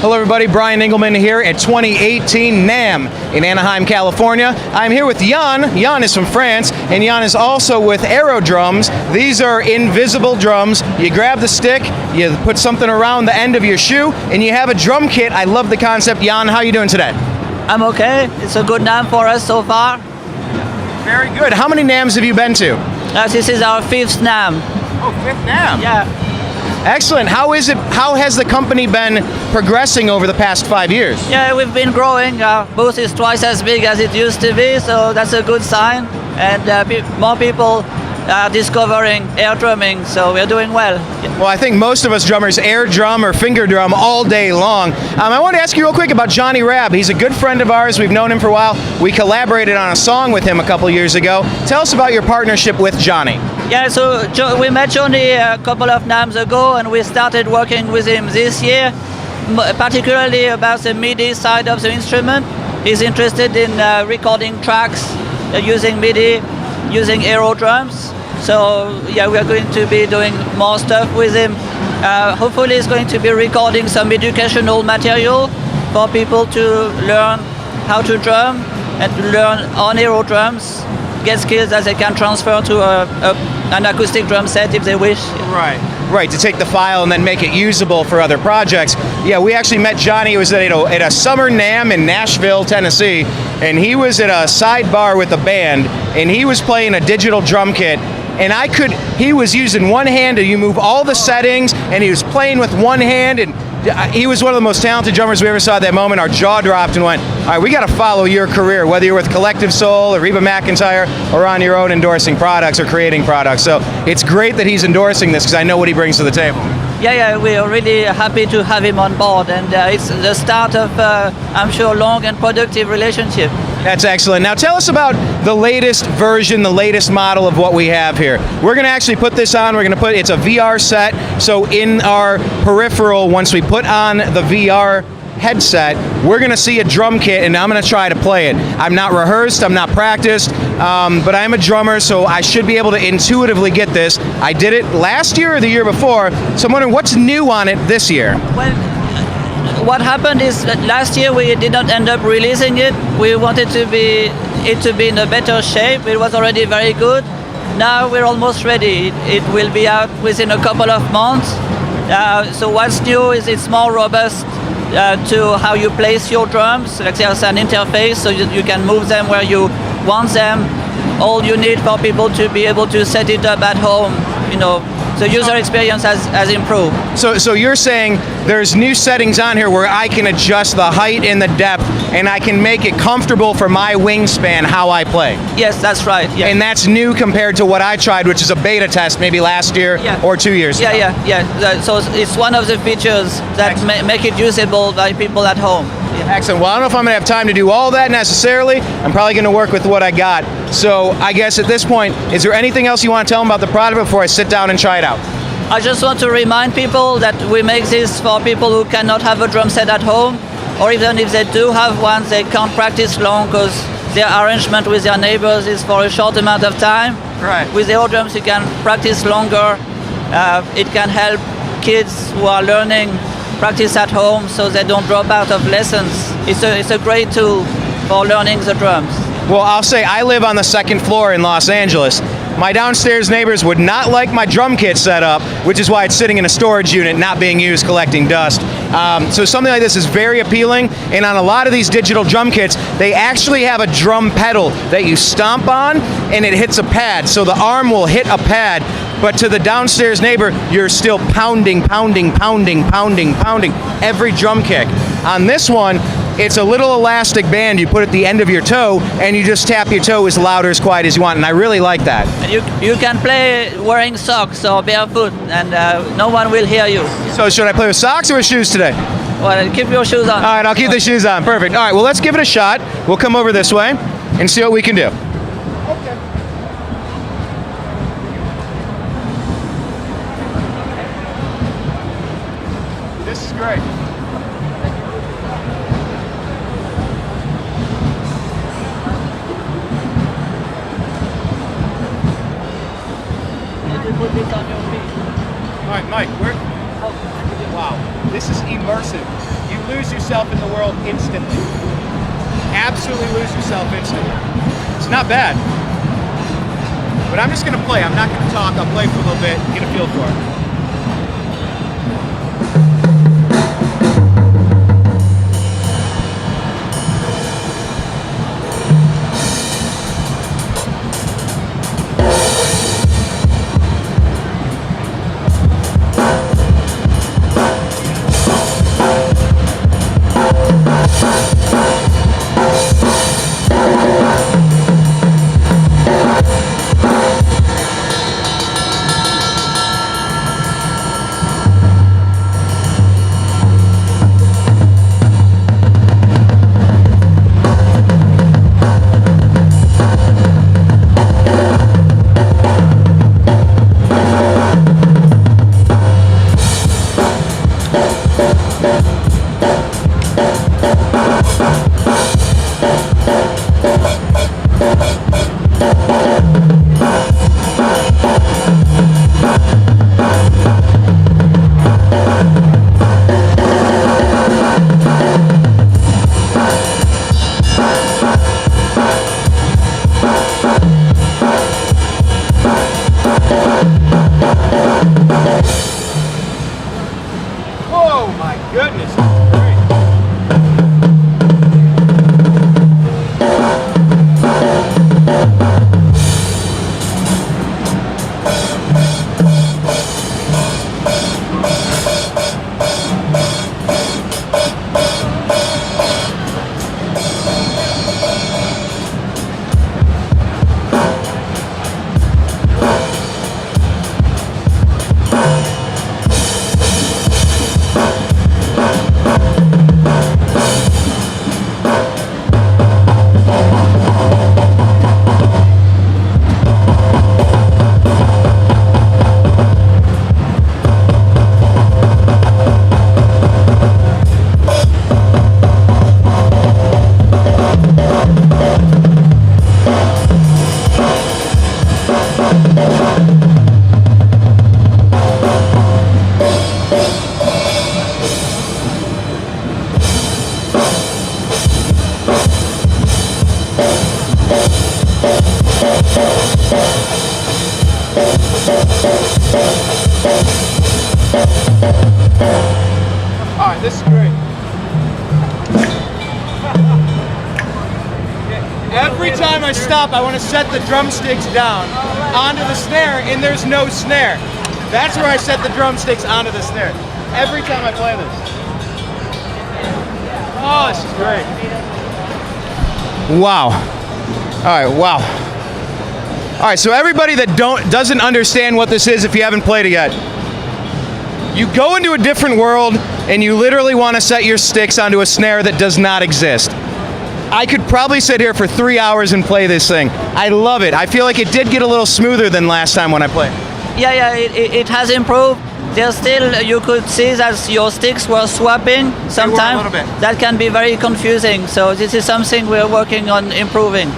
Hello everybody, Brian Engelman here at 2018 NAMM in Anaheim, California. I'm here with Yann. Yann is from France, and Yann is also with Aerodrums. These are invisible drums. You grab the stick, you put something around the end of your shoe, and you have a drum kit. I love the concept. Yann, how are you doing today? I'm okay. It's a good NAMM for us so far. Very good. How many NAMMs have you been to? This is our 5th NAMM. Oh, 5th NAMM. Yeah. Excellent. How is it? How has the company been progressing over the past 5 years? Yeah, we've been growing. Our booth is twice as big as it used to be, so that's a good sign. And more people are discovering air drumming, so we're doing well. Well, I think most of us drummers air drum or finger drum all day long. I want to ask you real quick about Johnny Rabb. He's a good friend of ours. We've known him for a while. We collaborated on a song with him a couple years ago. Tell us about your partnership with Johnny. Yeah, so we met Johnny a couple of NAMMs ago, and we started working with him this year, particularly about the MIDI side of the instrument. He's interested in recording tracks using MIDI, using Aerodrums. So yeah, we are going to be doing more stuff with him. Hopefully he's going to be recording some educational material for people to learn how to drum and to learn on Aerodrums, get skills that they can transfer to an acoustic drum set if they wish. Right, to take the file and then make it usable for other projects. Yeah, we actually met Johnny. It was at a summer NAMM in Nashville, Tennessee, and he was at a sidebar with a band, and he was playing a digital drum kit. And he was using one hand to move all the settings, and he was playing with one hand, and he was one of the most talented drummers we ever saw at that moment. Our jaw dropped and went, all right, we got to follow your career, whether you're with Collective Soul or Reba McEntire or on your own endorsing products or creating products. So it's great that he's endorsing this because I know what he brings to the table. Yeah, we are really happy to have him on board, and it's the start of, I'm sure, long and productive relationship. That's excellent. Now tell us about the latest version, the latest model of what we have here. We're going to actually put this on. It's a VR set. So in our peripheral, once we put on the VR headset, we're going to see a drum kit, and I'm going to try to play it. I'm not rehearsed, I'm not practiced, but I'm a drummer, so I should be able to intuitively get this. I did it last year or the year before, so I'm wondering what's new on it this year. Well, what happened is that last year we did not end up releasing it. We wanted it to be in a better shape. It was already very good. Now we're almost ready. It will be out within a couple of months. So what's new is it's more robust to how you place your drums. Like there's an interface, so you can move them where you want them. All you need for people to be able to set it up at home, the user experience has improved. So you're saying there's new settings on here where I can adjust the height and the depth, and I can make it comfortable for my wingspan how I play. Yes, that's right. Yeah. And that's new compared to what I tried, which is a beta test maybe last year or 2 years ago. Yeah. So it's one of the features that make it usable by people at home. Excellent. Well, I don't know if I'm going to have time to do all that necessarily. I'm probably going to work with what I got. So I guess at this point, is there anything else you want to tell them about the product before I sit down and try it out? I just want to remind people that we make this for people who cannot have a drum set at home, or even if they do have one, they can't practice long because their arrangement with their neighbors is for a short amount of time. Right. With the Aerodrums, you can practice longer. It can help kids who are learning practice at home so they don't drop out of lessons. It's a great tool for learning the drums. Well, I'll say I live on the second floor in Los Angeles. My downstairs neighbors would not like my drum kit set up, which is why it's sitting in a storage unit not being used collecting dust. So something like this is very appealing, and on a lot of these digital drum kits, they actually have a drum pedal that you stomp on and it hits a pad. So the arm will hit a pad, but to the downstairs neighbor, you're still pounding every drum kick. On this one, it's a little elastic band you put at the end of your toe, and you just tap your toe as loud or as quiet as you want, and I really like that. And you can play wearing socks or barefoot, and no one will hear you. So should I play with socks or with shoes today? Well, keep your shoes on. All right, I'll keep the shoes on. Perfect. All right, well, let's give it a shot. We'll come over this way and see what we can do. Okay. This is great. Put this on your feet. All right, Mike, wow. This this is immersive. You lose yourself in the world instantly. Absolutely lose yourself instantly. It's not bad. But I'm just gonna play. I'm not gonna talk. I'll play for a little bit, get a feel for it. Alright, this is great. Every time I stop, I want to set the drumsticks down onto the snare, and there's no snare. That's where I set the drumsticks onto the snare. Every time I play this. Oh, this is great. Wow. Alright, wow. Alright, so everybody that doesn't understand what this is, if you haven't played it yet, you go into a different world and you literally want to set your sticks onto a snare that does not exist. I could probably sit here for 3 hours and play this thing. I love it. I feel like it did get a little smoother than last time when I played. Yeah, it has improved. There's still, you could see that your sticks were swapping sometimes. A little bit. That can be very confusing. So this is something we're working on improving.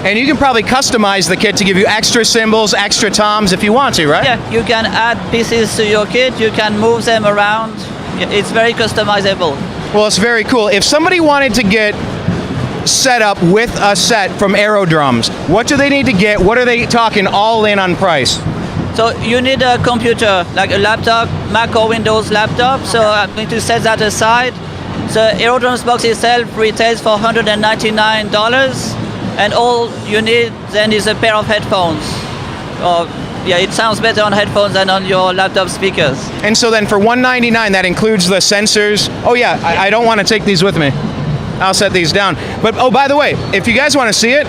And you can probably customize the kit to give you extra cymbals, extra toms if you want to, right? Yeah, you can add pieces to your kit. You can move them around. It's very customizable. Well, it's very cool. If somebody wanted to get set up with a set from Aerodrums, what do they need to get? What are they talking all in on price? So you need a computer, like a laptop, Mac or Windows laptop. So I'm going to set that aside. The Aerodrums box itself retails for $199, and all you need then is a pair of headphones. Yeah, it sounds better on headphones than on your laptop speakers. And so then for $199, that includes the sensors. Oh yeah, I don't want to take these with me. I'll set these down. But oh, by the way, if you guys want to see it,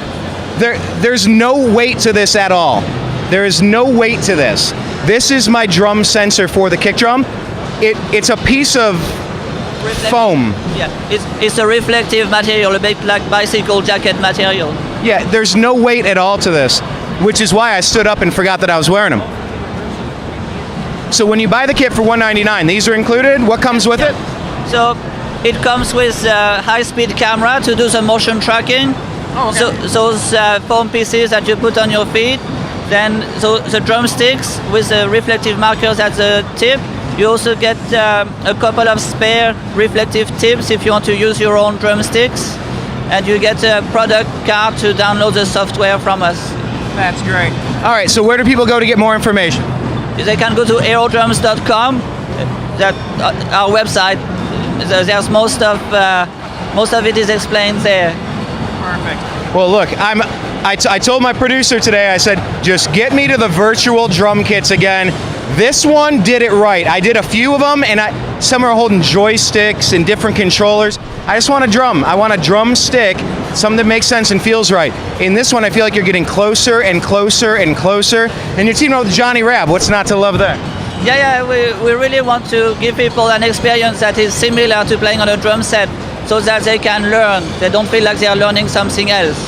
there's no weight to this at all. There is no weight to this. This is my drum sensor for the kick drum. It's a piece of foam. Yeah, it's a reflective material, a bit like bicycle jacket material. Yeah, there's no weight at all to this, which is why I stood up and forgot that I was wearing them. So when you buy the kit for $199, these are included? What comes with it? So it comes with a high-speed camera to do the motion tracking. Oh, okay. So those foam pieces that you put on your feet, then the drumsticks with the reflective markers at the tip, You also get a couple of spare reflective tips if you want to use your own drumsticks, and you get a product card to download the software from us. That's great. All right, so where do people go to get more information? They can go to aerodrums.com. That our website. There's most of it is explained there. Perfect. Well, look, I told my producer today, I said, just get me to the virtual drum kits again. This one did it right. I did a few of them, and some are holding joysticks and different controllers. I just want a drum. I want a drum stick, something that makes sense and feels right. In this one, I feel like you're getting closer and closer and closer. And you're teaming up with Johnny Rabb. What's not to love there? Yeah, we really want to give people an experience that is similar to playing on a drum set, so that they can learn. They don't feel like they are learning something else.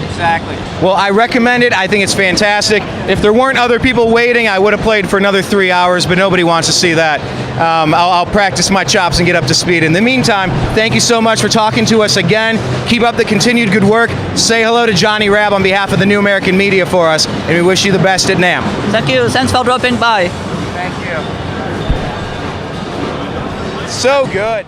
Exactly. Well, I recommend it. I think it's fantastic. If there weren't other people waiting, I would have played for another 3 hours, but nobody wants to see that. I'll practice my chops and get up to speed. In the meantime, thank you so much for talking to us again. Keep up the continued good work. Say hello to Johnny Rabb on behalf of the New American Media for us, and we wish you the best at NAMM. Thank you. Thanks for dropping by. Thank you. So good.